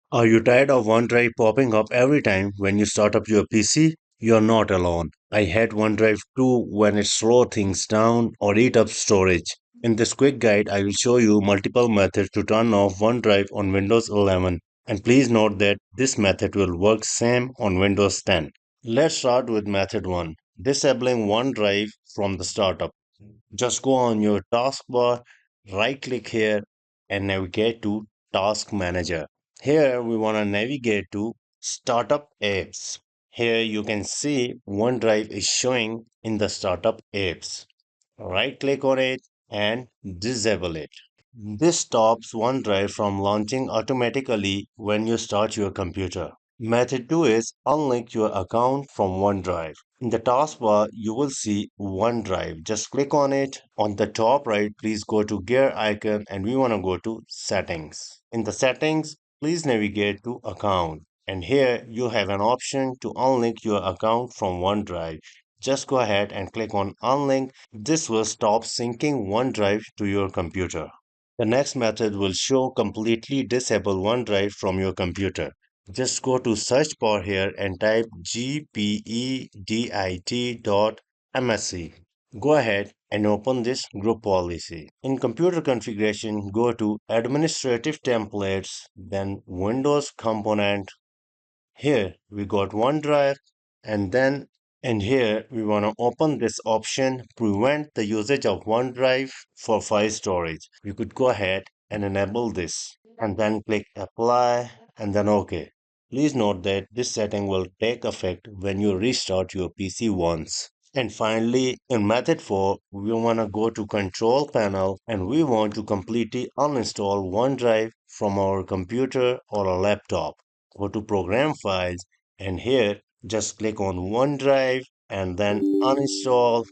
Are you tired of OneDrive popping up every time when you start up your PC? You're not alone. I had OneDrive too when it slows things down or eat up storage. In this quick guide, I will show you multiple methods to turn off OneDrive on Windows 11. And please note that this method will work same on Windows 10. Let's start with method 1, disabling OneDrive from the startup. Just go on your taskbar, right click here, and navigate to Task Manager. Here we want to navigate to Startup Apps. Here you can see OneDrive is showing in the Startup Apps. Right click on it and disable it. This stops OneDrive from launching automatically when you start your computer. Method 2 is unlink your account from OneDrive. In the taskbar, you will see OneDrive. Just click on it. On the top right, please go to gear icon and we want to go to settings. In the settings, please navigate to account. And here you have an option to unlink your account from OneDrive. Just go ahead and click on unlink. This will stop syncing OneDrive to your computer. The next method will show completely disable OneDrive from your computer. Just go to search bar here and type gpedit.msc. Go ahead and open this group policy. In computer configuration, go to administrative templates, then Windows component. Here we got OneDrive, and then in here we want to open this option, prevent the usage of OneDrive for file storage. We could go ahead and enable this and then click apply and then OK. Please note that this setting will take effect when you restart your PC once. And finally, in method 4, we want to go to control panel and we want to completely uninstall OneDrive from our computer or a laptop. Go to program files and here just click on OneDrive and then uninstall,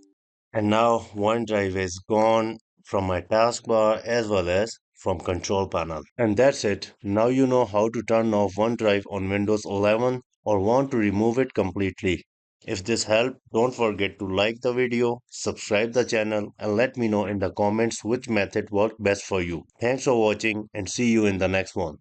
and now OneDrive is gone from my taskbar as well as from control panel. And that's it. Now you know how to turn off OneDrive on Windows 11 or want to remove it completely. If this helped, don't forget to like the video, subscribe the channel and let me know in the comments which method worked best for you. Thanks for watching and see you in the next one.